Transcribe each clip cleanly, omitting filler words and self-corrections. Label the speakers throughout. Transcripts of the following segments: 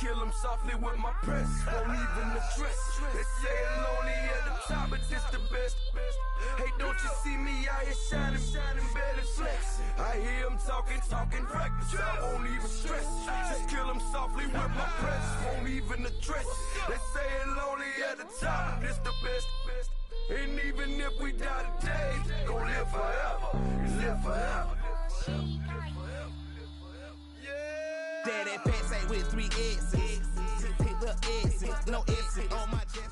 Speaker 1: kill him softly with my press. Won't even address. They say it lonely at the top, but this the best. Hey, don't you see me out here shining, barely flex. I hear him talking reckless. I won't even stress. Just kill him softly with my press. Won't even address. They say it lonely at the top, but this the best. And even if we die today, gon' live forever. Live forever.
Speaker 2: Daddy pass ain't with 3 S's. Pick up S's, no S's on my chest.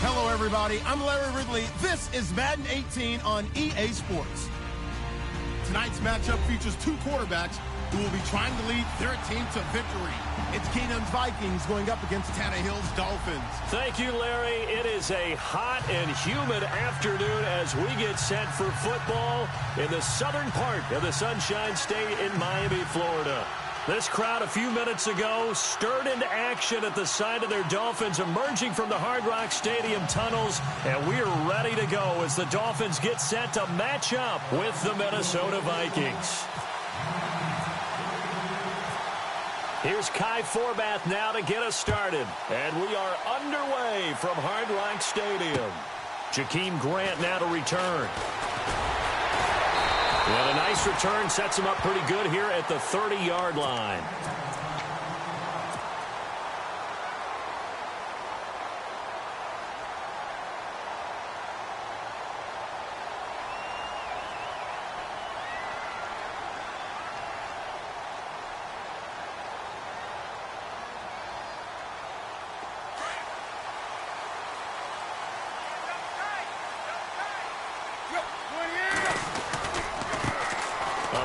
Speaker 3: Hello, everybody. I'm Larry Ridley. This is Madden 18 on EA Sports. Tonight's matchup features 2 quarterbacks who will be trying to lead their team to victory. It's Keenum's Vikings going up against Tannehill's Dolphins.
Speaker 4: Thank you, Larry. It is a hot and humid afternoon as we get set for football in the southern part of the Sunshine State in Miami, Florida. This crowd a few minutes ago stirred into action at the side of their Dolphins emerging from the Hard Rock Stadium tunnels, and we are ready to go as the Dolphins get set to match up with the Minnesota Vikings. Here's Kai Forbath now to get us started. And we are underway from Hard Rock Stadium. Jakeem Grant now to return. And a nice return sets him up pretty good here at the 30-yard line.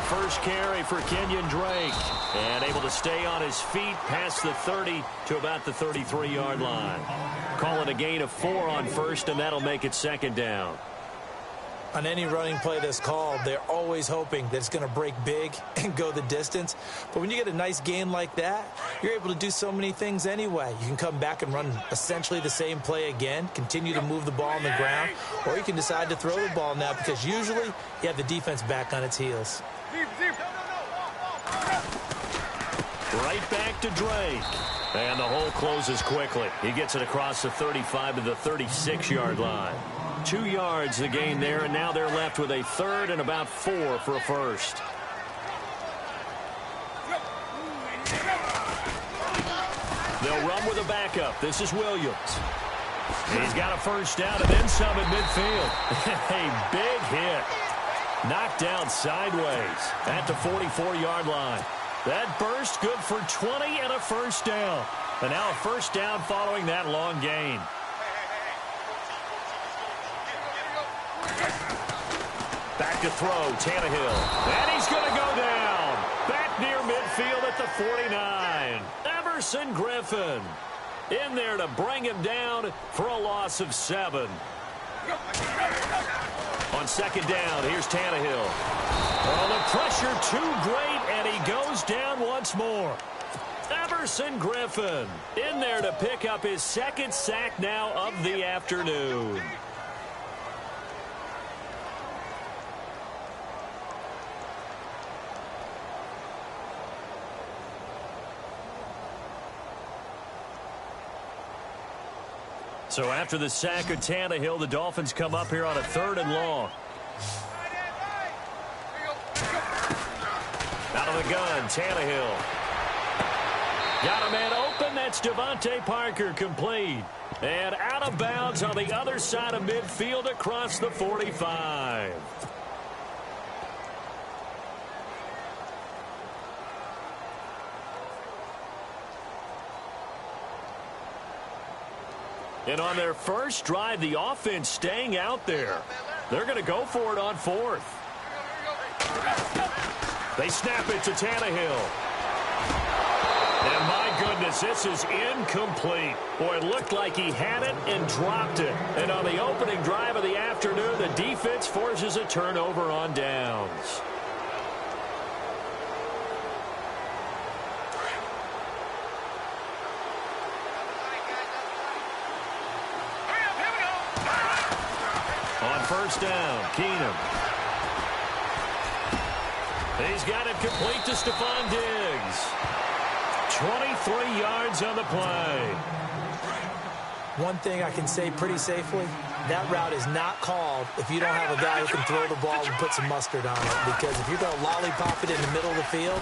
Speaker 4: First carry for Kenyon Drake. And able to stay on his feet past the 30 to about the 33-yard line. Calling a gain of 4 on first, and that'll make it second down.
Speaker 5: On any running play that's called, they're always hoping that it's going to break big and go the distance. But when you get a nice gain like that, you're able to do so many things anyway. You can come back and run essentially the same play again, continue to move the ball on the ground, or you can decide to throw the ball now because usually you have the defense back on its heels.
Speaker 4: Right back to Drake. And the hole closes quickly. He gets it across the 35 to the 36-yard line. 2 yards the gain there, and now they're left with a third and about 4 for a first. They'll run with a backup. This is Williams. He's got a first down and then some at midfield. A big hit. Knocked down sideways at the 44-yard line. That burst good for 20 and a first down. And now a first down following that long gain. Back to throw, Tannehill. And he's going to go down. Back near midfield at the 49. Everson Griffin in there to bring him down for a loss of 7. On second down, here's Tannehill. Oh, the pressure too great, and he goes down once more. Everson Griffin in there to pick up his second sack now of the afternoon. So after the sack of Tannehill, the Dolphins come up here on a 3rd and long. Out of the gun, Tannehill. Got a man open. That's Devontae Parker, complete. And out of bounds on the other side of midfield across the 45. And on their first drive, the offense staying out there. They're going to go for it on 4th. They snap it to Tannehill. And my goodness, this is incomplete. Boy, it looked like he had it and dropped it. And on the opening drive of the afternoon, the defense forces a turnover on downs. On first down, Keenum. He's got it complete to Stephon Diggs. 23 yards on the play.
Speaker 5: One thing I can say pretty safely, that route is not called if you don't have a guy who can throw the ball and put some mustard on it. Because if you're going to lollipop it in the middle of the field,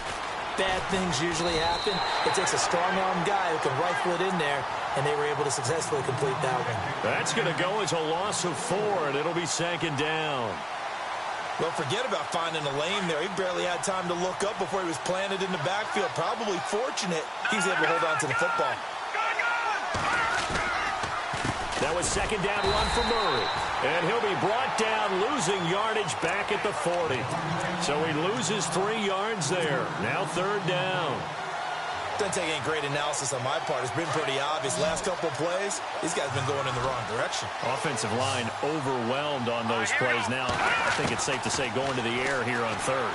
Speaker 5: bad things usually happen. It takes a strong-arm guy who can rifle it in there, and they were able to successfully complete that one.
Speaker 4: That's going to go as a loss of 4, and it'll be second down.
Speaker 5: Well, forget about finding a lane there. He barely had time to look up before he was planted in the backfield. Probably fortunate he's able to hold on to the football.
Speaker 4: That was second down run for Murray. And he'll be brought down, losing yardage back at the 40. So he loses 3 yards there. Now third down.
Speaker 5: Doesn't take any great analysis on my part. It's been pretty obvious. Last couple of plays, these guys have been going in the wrong direction.
Speaker 4: Offensive line overwhelmed on those plays. Now, I think it's safe to say going to the air here on third.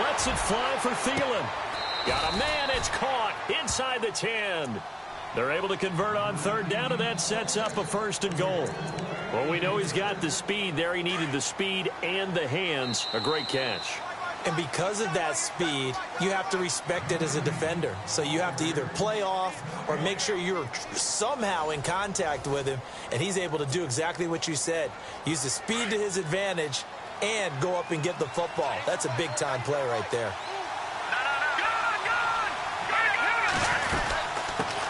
Speaker 4: Lets it fly for Thielen. Got a man. It's caught inside the 10. They're able to convert on third down, and that sets up a first and goal. Well, we know he's got the speed there. He needed the speed and the hands. A great catch.
Speaker 5: And because of that speed, you have to respect it as a defender. So you have to either play off or make sure you're somehow in contact with him, and he's able to do exactly what you said. Use the speed to his advantage and go up and get the football. That's a big-time play right there.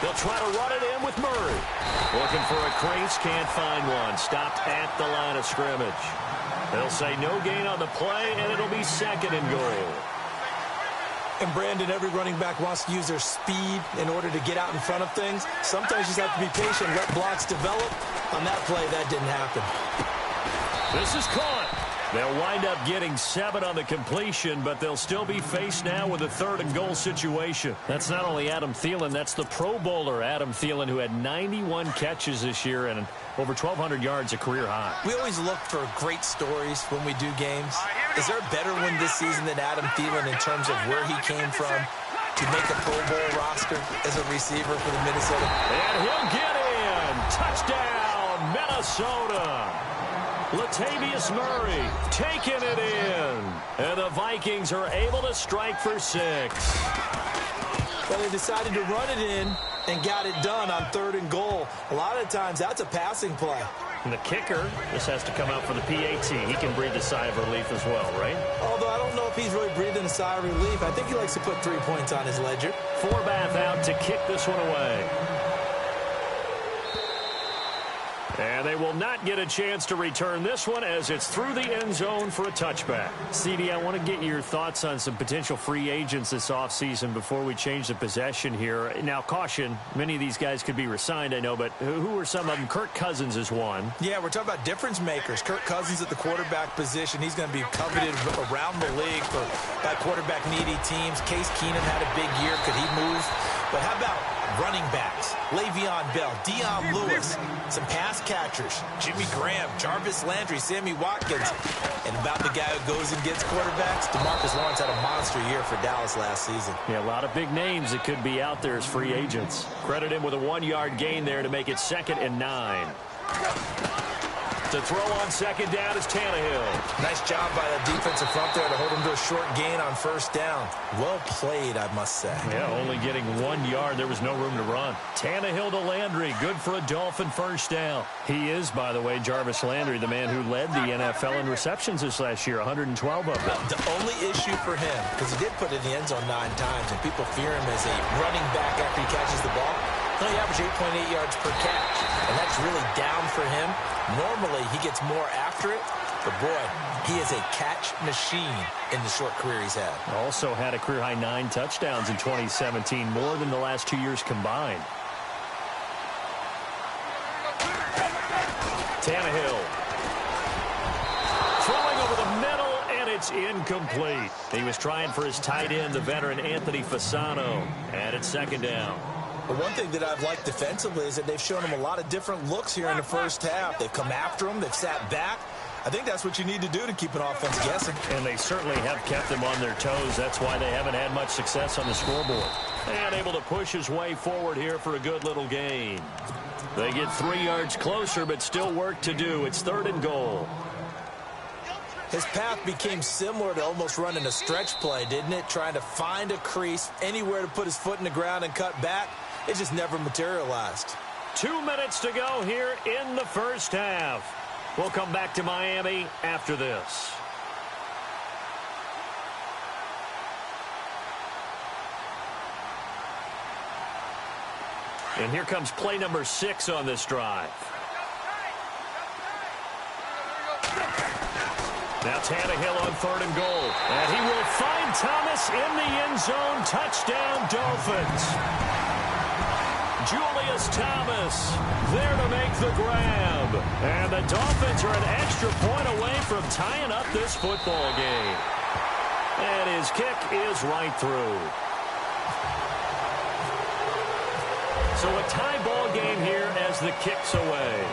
Speaker 4: They'll try to run it in with Murray. Looking for a crease, can't find one. Stopped at the line of scrimmage. They'll say no gain on the play, and it'll be second and goal.
Speaker 5: And, Brandon, every running back wants to use their speed in order to get out in front of things. Sometimes you just have to be patient, let blocks develop. On that play, that didn't happen.
Speaker 4: This is caught. They'll wind up getting 7 on the completion, but they'll still be faced now with a third and goal situation. That's not only Adam Thielen, that's the Pro Bowler Adam Thielen, who had 91 catches this year and over 1,200 yards, a career high.
Speaker 5: We always look for great stories when we do games. Is there a better one this season than Adam Thielen in terms of where he came from to make a Pro Bowl roster as a receiver for the Minnesota?
Speaker 4: And he'll get in. Touchdown, Minnesota. Latavius Murray taking it in. And the Vikings are able to strike for 6.
Speaker 5: Well, they decided to run it in and got it done on third and goal. A lot of times, that's a passing play.
Speaker 4: And the kicker, this has to come out for the PAT. He can breathe a sigh of relief as well, right?
Speaker 5: Although I don't know if he's really breathing a sigh of relief. I think he likes to put 3 points on his ledger.
Speaker 4: Forbath out to kick this one away. And they will not get a chance to return this one as it's through the end zone for a touchback. CD, I want to get your thoughts on some potential free agents this offseason before we change the possession here. Now, caution, many of these guys could be re-signed, I know, but who are some of them? Kirk Cousins is one.
Speaker 5: Yeah, we're talking about difference makers. Kirk Cousins at the quarterback position. He's going to be coveted around the league by quarterback-needy teams. Case Keenum had a big year. Could he move? But how about running backs? Le'Veon Bell, Dion Lewis, some pass catchers, Jimmy Graham, Jarvis Landry, Sammy Watkins. And about the guy who goes and gets quarterbacks, DeMarcus Lawrence had a monster year for Dallas last season.
Speaker 4: Yeah, a lot of big names that could be out there as free agents. Credit him with a 1-yard gain there to make it 2nd and 9. To throw on second down is Tannehill.
Speaker 5: Nice job by the defensive front there to hold him to a short gain on first down. Well played, I must say.
Speaker 4: Yeah, only getting 1 yard. There was no room to run. Tannehill to Landry. Good for a Dolphin first down. He is, by the way, Jarvis Landry, the man who led the NFL in receptions this last year, 112 of them.
Speaker 5: The only issue for him, because he did put it in the end zone 9 times, and people fear him as a running back after he catches the ball. He only averaged 8.8 yards per catch, and that's really down for him. Normally, he gets more after it, but boy, he is a catch machine in the short career he's had.
Speaker 4: Also had a career-high 9 touchdowns in 2017, more than the last 2 years combined. Tannehill. Throwing over the middle, and it's incomplete. He was trying for his tight end, the veteran Anthony Fasano, and it's second down.
Speaker 5: The one thing that I've liked defensively is that they've shown him a lot of different looks here in the first half. They've come after him. They've sat back. I think that's what you need to do to keep an offense guessing.
Speaker 4: And they certainly have kept them on their toes. That's why they haven't had much success on the scoreboard. And able to push his way forward here for a good little gain. They get 3 yards closer, but still work to do. It's 3rd and goal.
Speaker 5: His path became similar to almost running a stretch play, didn't it? Trying to find a crease, anywhere to put his foot in the ground and cut back. It just never materialized.
Speaker 4: 2 minutes to go here in the first half. We'll come back to Miami after this. And here comes play number 6 on this drive. Now Tannehill on 3rd and goal. And he will find Thomas in the end zone. Touchdown, Dolphins. Julius Thomas there to make the grab. And the Dolphins are an extra point away from tying up this football game. And his kick is right through. So a tie ball game here as the kick's away.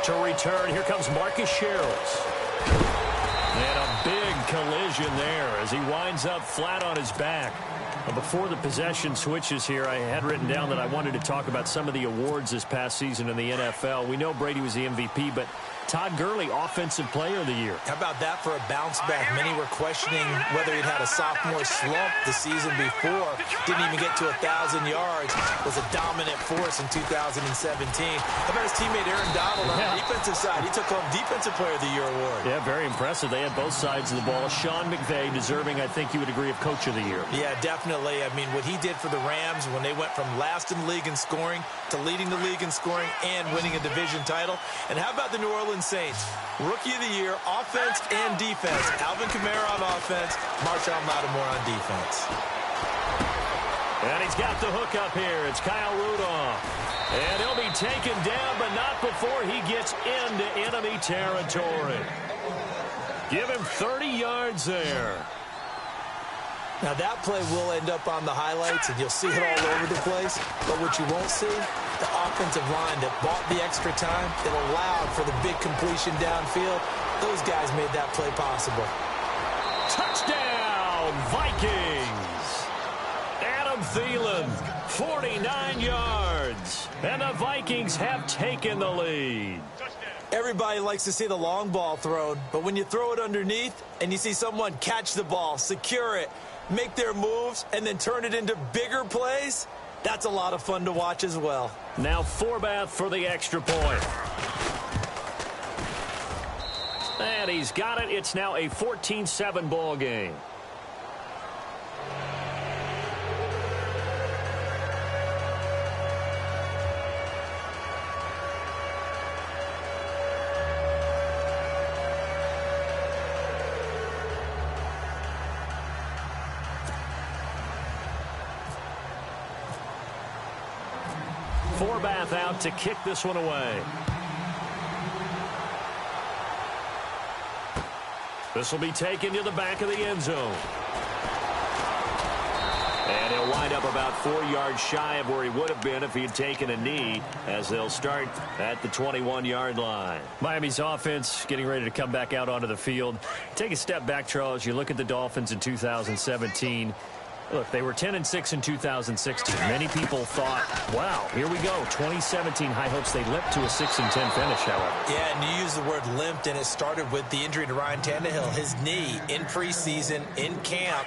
Speaker 4: To return, here comes Marcus Sherrills. And a big collision there as he winds up flat on his back. Before the possession switches here, I had written down that I wanted to talk about some of the awards this past season in the NFL. We know Brady was the MVP, but Todd Gurley, Offensive Player of the Year.
Speaker 5: How about that for a bounce back? Many were questioning whether he'd had a sophomore slump the season before. Didn't even get to 1,000 yards. Was a dominant force in 2017. How about his teammate Aaron Donald on the defensive side? He took home Defensive Player of the Year award.
Speaker 4: Yeah, very impressive. They had both sides of the ball. Sean McVay deserving, I think you would agree, of Coach of the Year.
Speaker 5: Yeah, definitely. I mean, what he did for the Rams when they went from last in the league in scoring to leading the league in scoring and winning a division title. And how about the New Orleans Saints? Rookie of the Year, offense and defense. Alvin Kamara on offense, Marshawn Lattimore on defense.
Speaker 4: And he's got the hook up here. It's Kyle Rudolph. And he'll be taken down, but not before he gets into enemy territory. Give him 30 yards there.
Speaker 5: Now, that play will end up on the highlights, and you'll see it all over the place. But what you won't see, the offensive line that bought the extra time, that allowed for the big completion downfield, those guys made that play possible.
Speaker 4: Touchdown, Vikings! Adam Thielen, 49 yards. And the Vikings have taken the lead.
Speaker 5: Everybody likes to see the long ball thrown, but when you throw it underneath and you see someone catch the ball, secure it, make their moves, and then turn it into bigger plays, that's a lot of fun to watch as well.
Speaker 4: Now Forbath for the extra point. And he's got it. It's now a 14-7 ball game. Forbath out to kick this one away. This will be taken to the back of the end zone. And he'll wind up about 4 yards shy of where he would have been if he had taken a knee, as they'll start at the 21-yard line. Miami's offense getting ready to come back out onto the field. Take a step back, Charles. You look at the Dolphins in 2017. Look, they were 10-6 in 2016. Many people thought, wow, here we go. 2017 high hopes. They limped to a 6-10 finish, however.
Speaker 5: Yeah, and you use the word limped, and it started with the injury to Ryan Tannehill, his knee in preseason, in camp.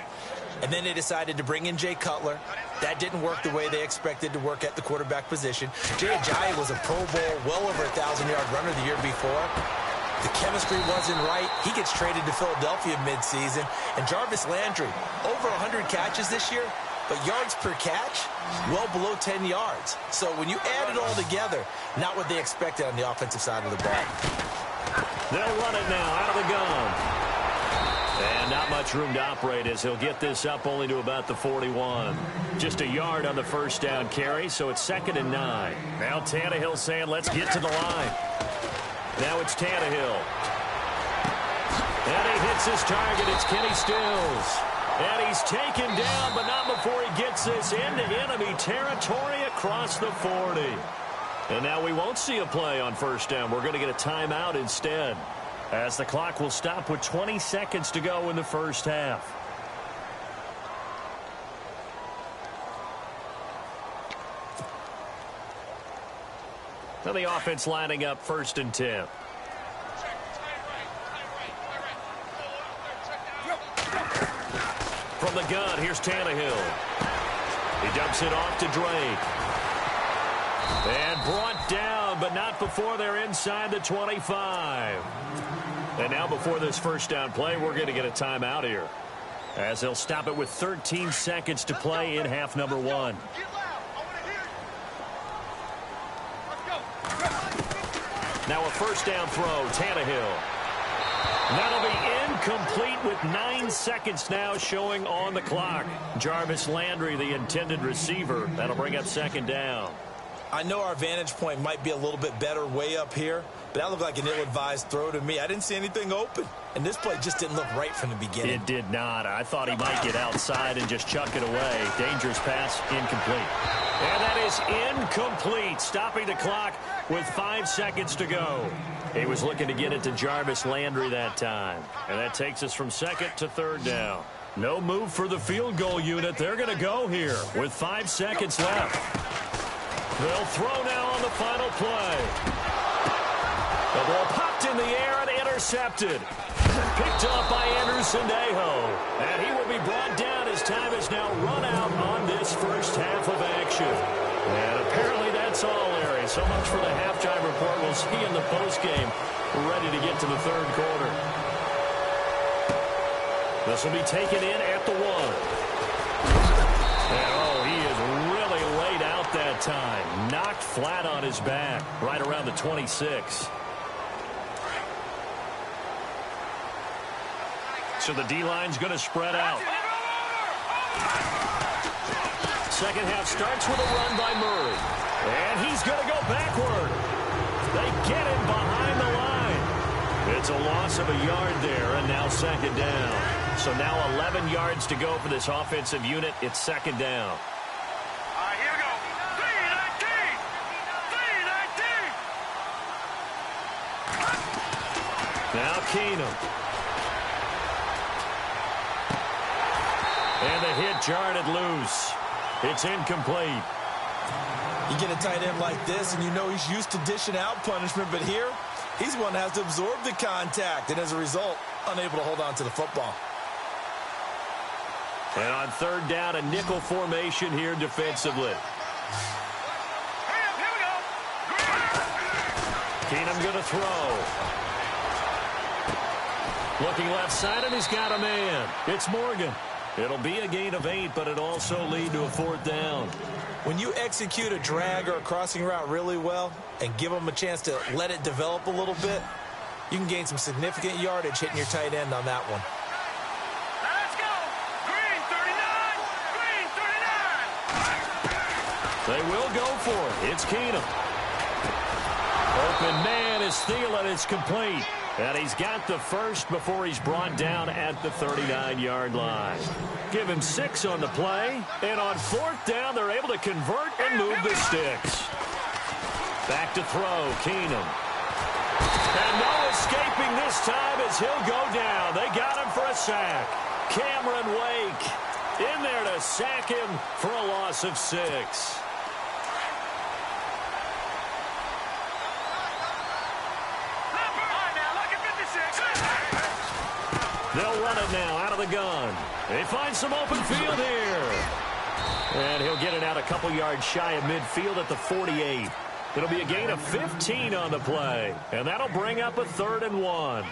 Speaker 5: And then they decided to bring in Jay Cutler. That didn't work the way they expected to work at the quarterback position. Jay Ajayi was a Pro Bowl, well over 1,000-yard runner the year before. The chemistry wasn't right. He gets traded to Philadelphia midseason. And Jarvis Landry, over 100 catches this year, but yards per catch, well below 10 yards. So when you add it all together, not what they expected on the offensive side of the ball.
Speaker 4: They'll run it now out of the gun. And not much room to operate as he'll get this up only to about the 41. Just a yard on the first down carry, so it's 2nd and 9. Now Tannehill saying, let's get to the line. Now it's Tannehill. And he hits his target. It's Kenny Stills. And he's taken down, but not before he gets this into enemy territory across the 40. And now we won't see a play on first down. We're going to get a timeout instead, as the clock will stop with 20 seconds to go in the first half. Now the offense lining up 1st and 10. From the gun, here's Tannehill. He dumps it off to Drake. And brought down, but not before they're inside the 25. And now before this first down play, we're going to get a timeout here, as they'll stop it with 13 seconds to play in half number 1. Now a first down throw, Tannehill. That'll be incomplete with 9 seconds now showing on the clock. Jarvis Landry, the intended receiver. That'll bring up 2nd down.
Speaker 5: I know our vantage point might be a little bit better way up here, but that looked like an ill-advised throw to me. I didn't see anything open, and this play just didn't look right from the beginning.
Speaker 4: It did not. I thought he might get outside and just chuck it away. Dangerous pass, incomplete. And that is incomplete, stopping the clock with 5 seconds to go. He was looking to get it to Jarvis Landry that time. And that takes us from 2nd to 3rd down. No move for the field goal unit. They're going to go here with 5 seconds left. They'll throw now on the final play. The ball popped in the air and intercepted. Picked up by Anderson Aho. And he will be brought down as time is now run out on this first half of action. And apparently that's all, Larry. So much for the halftime report. We'll see in the postgame. We're ready to get to the 3rd quarter. This will be taken in at the 1. And oh, he is really laid out that time. Knocked flat on his back right around the 26. So the D-line's going to spread out. Second half starts with a run by Murray. And he's going to go backward. They get him behind the line. It's a loss of a yard there, and now 2nd down. So now 11 yards to go for this offensive unit. It's 2nd down.
Speaker 1: All right, here we go. 3-19. 3-19.
Speaker 4: Now Keenum. And the hit jarred it loose. It's incomplete.
Speaker 5: You get a tight end like this, and you know he's used to dishing out punishment, but here, he's one that has to absorb the contact, and as a result, unable to hold on to the football.
Speaker 4: And on 3rd down, a nickel formation here defensively.
Speaker 1: Here we go.
Speaker 4: Keenum going to throw. Looking left side, and he's got a man. It's Morgan. It'll be a gain of 8, but it also lead to a 4th down.
Speaker 5: When you execute a drag or a crossing route really well and give them a chance to let it develop a little bit, you can gain some significant yardage hitting your tight end on that one.
Speaker 1: Let's go. Green 39. Green 39.
Speaker 4: They will go for it. It's Keenum. Open man is Thielen. It's complete. And he's got the first before he's brought down at the 39-yard line. Give him 6 on the play. And on 4th down, they're able to convert and move the sticks. Back to throw, Keenum. And no escaping this time as he'll go down. They got him for a sack. Cameron Wake in there to sack him for a loss of 6. They'll run it now out of the gun. They find some open field here. And he'll get it out a couple yards shy of midfield at the 48. It'll be a gain of 15 on the play. And that'll bring up a 3rd and 1.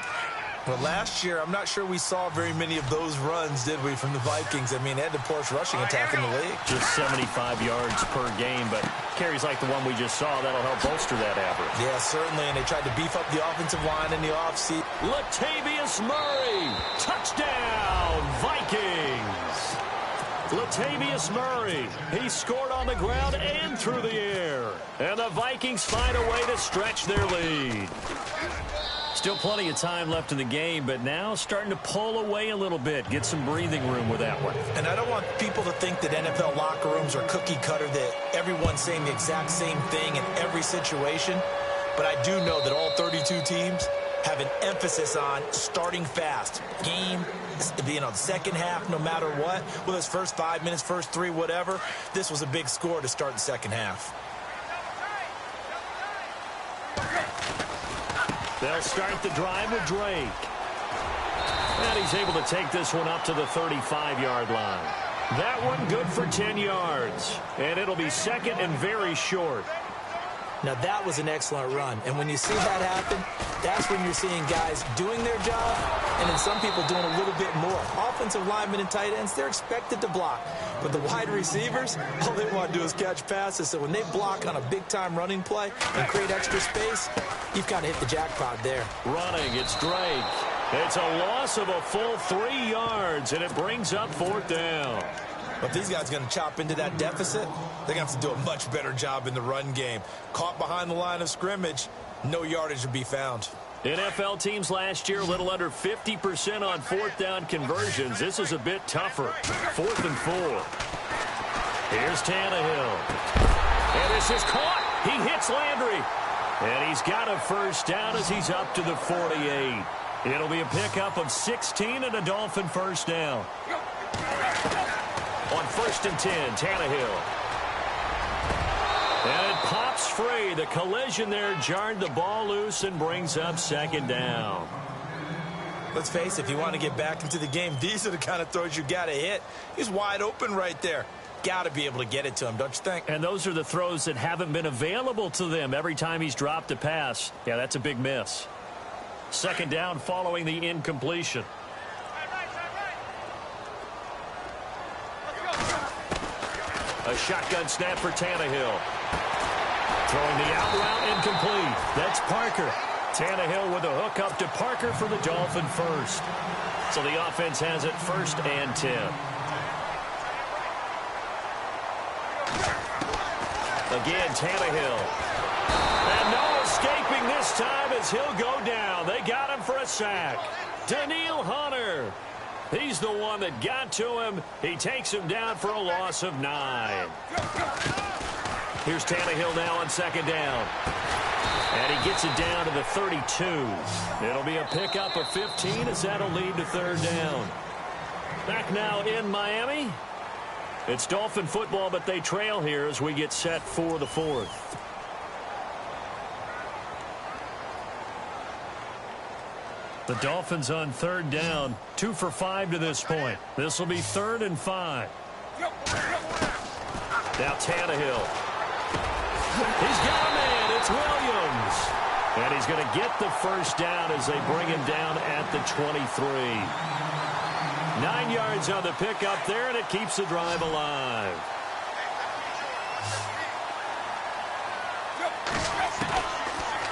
Speaker 5: Well, last year, I'm not sure we saw very many of those runs, did we, from the Vikings? I mean, they had the poorest rushing attack in the league.
Speaker 4: Just 75 yards per game, but carries like the one we just saw, that'll help bolster that average.
Speaker 5: Yeah, certainly, and they tried to beef up the offensive line in the offseason.
Speaker 4: Latavius Murray, touchdown, Vikings. Latavius Murray, he scored on the ground and through the air. And the Vikings find a way to stretch their lead. Still plenty of time left in the game, but now starting to pull away a little bit, get some breathing room with that one.
Speaker 5: And I don't want people to think that NFL locker rooms are cookie cutter, that everyone's saying the exact same thing in every situation. But I do know that all 32 teams have an emphasis on starting fast. Game, the second half, no matter what. Whether it's first 5 minutes, first 3, whatever. This was a big score to start the second half.
Speaker 4: They'll start the drive with Drake. And he's able to take this one up to the 35-yard line. That one good for 10 yards. And it'll be second and very short.
Speaker 5: Now, that was an excellent run. And when you see that happen, that's when you're seeing guys doing their job and then some people doing a little bit more. Offensive linemen and tight ends, they're expected to block. But the wide receivers, all they want to do is catch passes. So when they block on a big-time running play and create extra space, you've got to hit the jackpot there.
Speaker 4: Running, it's Drake. It's a loss of a full 3 yards, and it brings up fourth down.
Speaker 5: But these guys are going to chop into that deficit. They're going to have to do a much better job in the run game. Caught behind the line of scrimmage, no yardage to be found.
Speaker 4: NFL teams last year, a little under 50% on fourth down conversions. This is a bit tougher. 4th and 4. Here's Tannehill. And this is caught. He hits Landry. And he's got a first down as he's up to the 48. It'll be a pickup of 16 and a Dolphin first down. On 1st and 10, Tannehill. And it pops free. The collision there jarred the ball loose and brings up second down.
Speaker 5: Let's face it, if you want to get back into the game, these are the kind of throws you got to hit. He's wide open right there. Got to be able to get it to him, don't you think?
Speaker 4: And those are the throws that haven't been available to them every time he's dropped a pass. Yeah, that's a big miss. Second down following the incompletion. A shotgun snap for Tannehill. Throwing the out route incomplete. That's Parker. Tannehill with a hook up to Parker for the Dolphin first. So the offense has it 1st and 10. Again, Tannehill. And no escaping this time as he'll go down. They got him for a sack. Daniil Hunter. He's the one that got to him. He takes him down for a loss of 9. Here's Tannehill now on second down. And he gets it down to the 32. It'll be a pickup of 15 as that'll lead to third down. Back now in Miami. It's Dolphin football, but they trail here as we get set for the 4th. The Dolphins on third down, 2 for 5 to this point. This will be 3rd and 5. Now Tannehill. He's got a man. It's Williams. And he's going to get the first down as they bring him down at the 23. 9 yards on the pickup there, and it keeps the drive alive.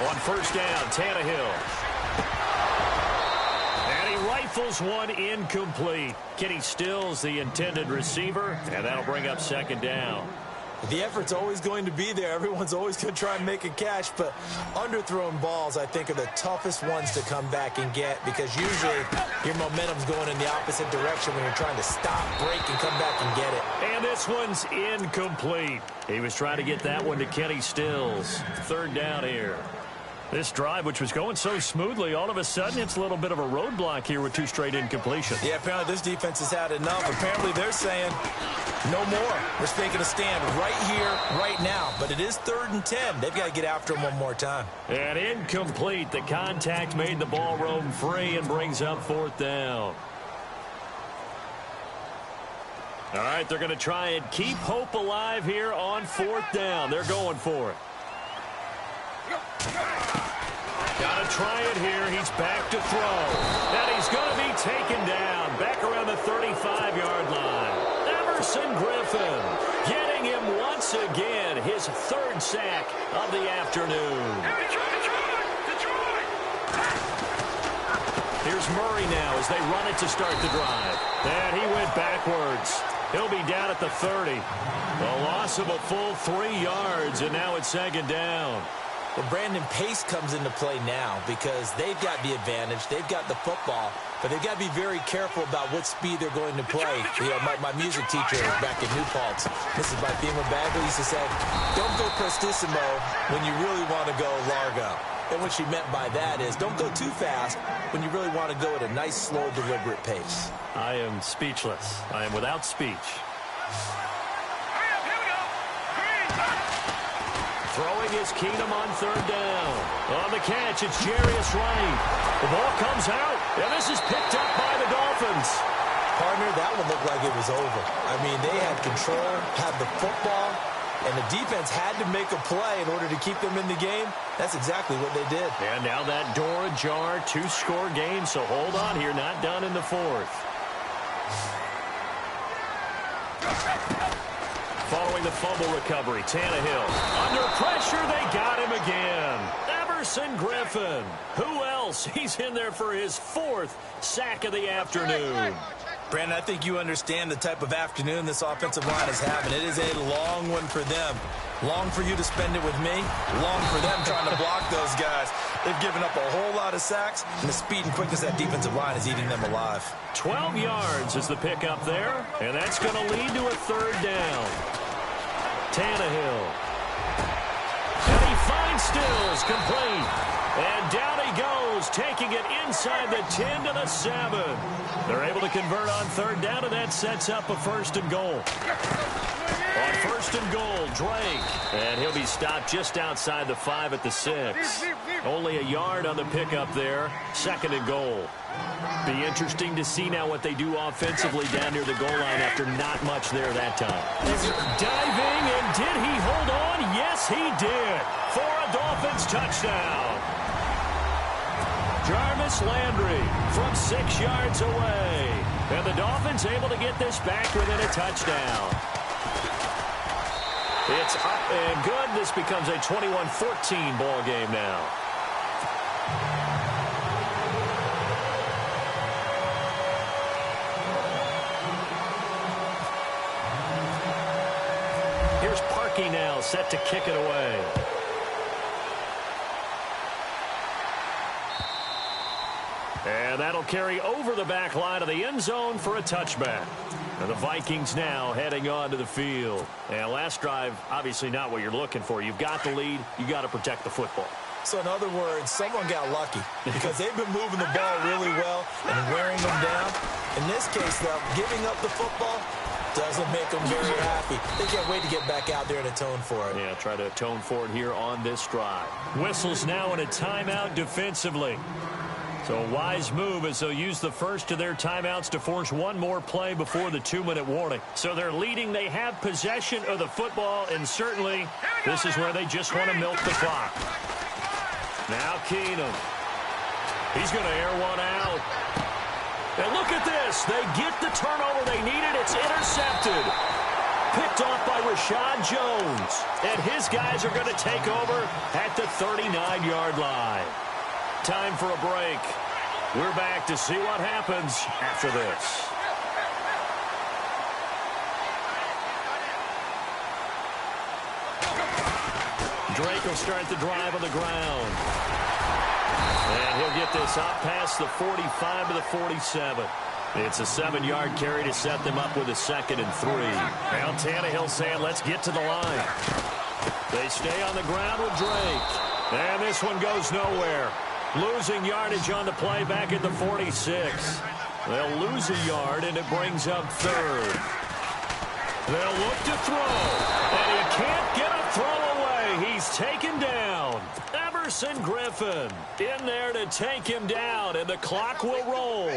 Speaker 4: On first down, Tannehill. Rifles one incomplete. Kenny Stills, the intended receiver, and that'll bring up second down.
Speaker 5: The effort's always going to be there. Everyone's always going to try and make a catch, but underthrown balls, I think, are the toughest ones to come back and get because usually your momentum's going in the opposite direction when you're trying to stop, break, and come back and get it.
Speaker 4: And this one's incomplete. He was trying to get that one to Kenny Stills. Third down here. This drive, which was going so smoothly, all of a sudden it's a little bit of a roadblock here with 2 straight incompletions.
Speaker 5: Yeah, apparently this defense has had enough. Apparently they're saying no more. We're taking a stand right here, right now. But it is 3rd and 10. They've got to get after him one more time.
Speaker 4: And incomplete. The contact made the ball roam free and brings up 4th down. All right, they're going to try and keep hope alive here on 4th down. They're going for it. Got to try it here. He's back to throw. And he's going to be taken down. Back around the 35-yard line. Everson Griffin getting him once again. His 3rd sack of the afternoon. Here's Murray now as they run it to start the drive. And he went backwards. He'll be down at the 30. A loss of a full 3 yards, and now it's second down.
Speaker 5: Well, Brandon, pace comes into play now because they've got the advantage. They've got the football, but they've got to be very careful about what speed they're going to play. You know, my music teacher back in New Paltz, Mrs. Beamer Bagley, used to say, don't go prestissimo when you really want to go largo. And what she meant by that is don't go too fast when you really want to go at a nice, slow, deliberate pace.
Speaker 4: I am speechless. I am without speech. Throwing is Keenum on third down. On the catch, it's Jarius Wright. The ball comes out, and this is picked up by the Dolphins.
Speaker 5: Partner, that one looked like it was over. I mean, they had control, had the football, and the defense had to make a play in order to keep them in the game. That's exactly what they did.
Speaker 4: And now that door ajar, 2-score game, so hold on here, not done in the fourth. Following the fumble recovery, Tannehill. Under pressure, they got him again. Everson Griffin. Who else? He's in there for his 4th sack of the afternoon.
Speaker 5: Brandon, I think you understand the type of afternoon this offensive line is having. It is a long one for them. Long for you to spend it with me. Long for them trying to block those guys. They've given up a whole lot of sacks, and the speed and quickness of that defensive line is eating them alive.
Speaker 4: 12 yards is the pickup there, and that's going to lead to a 3rd down. Tannehill. And he finds Stills, complete. And down he goes, taking it inside the 10 to the 7. They're able to convert on 3rd down, and that sets up a 1st and goal. On 1st and goal, Drake. And he'll be stopped just outside the 5 at the 6. Only a yard on the pickup there. 2nd and goal. Be interesting to see now what they do offensively down near the goal line after not much there that time. Diving, and did he hold on? Yes, he did. For a Dolphins touchdown. Jarvis Landry from 6 yards away. And the Dolphins able to get this back within a touchdown. It's up and good. This becomes a 21-14 ball game now. Here's Parkey now, set to kick it away. And that'll carry over the back line of the end zone for a touchback. And the Vikings now heading onto the field. And last drive, obviously not what you're looking for. You've got the lead. You've got to protect the football.
Speaker 5: So in other words, someone got lucky because they've been moving the ball really well and wearing them down. In this case, though, giving up the football doesn't make them very happy. They can't wait to get back out there and atone for it.
Speaker 4: Yeah, try to atone for it here on this drive. Whistles now in a timeout defensively. So a wise move as they'll use the first of their timeouts to force one more play before the 2-minute warning. So they're leading. They have possession of the football, and certainly this is where they just want to milk the clock. Now Keenum. He's going to air one out. And look at this. They get the turnover they needed. It's intercepted. Picked off by Rashad Jones. And his guys are going to take over at the 39-yard line. Time for a break. We're back to see what happens after this. Drake will start the drive on the ground. And he'll get this out past the 45 to the 47. It's a 7-yard carry to set them up with a 2nd and 3. Now Tannehill saying, let's get to the line. They stay on the ground with Drake. And this one goes nowhere. Losing yardage on the play back at the 46. They'll lose a yard, and it brings up 3rd. They'll look to throw, and he can't get a throw away. He's taken down. Everson Griffin in there to take him down, and the clock will roll.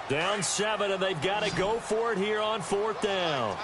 Speaker 4: Down 7, and they've got to go for it here on 4th down.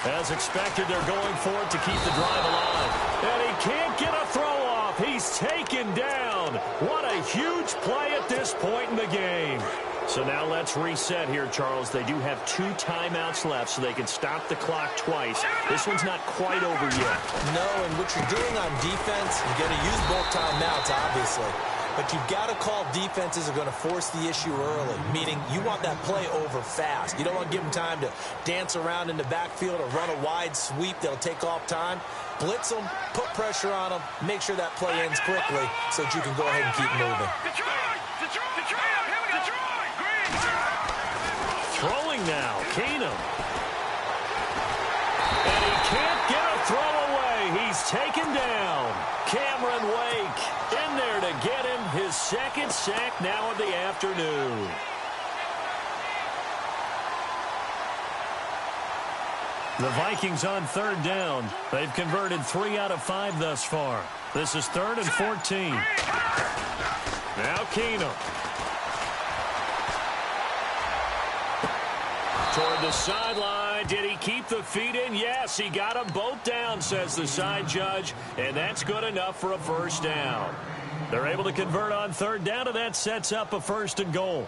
Speaker 4: As expected, they're going for it to keep the drive alive. And he can't get a throw off. He's taken down. What a huge play at this point in the game. So now let's reset here, Charles. They do have 2 timeouts left, so they can stop the clock twice. This one's not quite over yet. No, and what you're doing on defense, you're going to use both timeouts, obviously. But you've got to call defenses are going to force the issue early, meaning you want that play over fast. You don't want to give them time to dance around in the backfield or run a wide sweep that'll take off time. Blitz them, put pressure on them, make sure that play ends quickly so that you can go ahead and keep moving. Throwing now, Keenum. And he can't get a throw away. He's taken down. Cam Cameron Wake in there to get him his second sack now of the afternoon. The Vikings on 3rd down. They've converted 3 out of 5 thus far. This is 3rd and 14. Now Keenum. Toward the sideline. Did he keep the feet in? Yes, he got them both down, says the side judge, and that's good enough for a first down. They're able to convert on 3rd down, and that sets up a 1st and goal.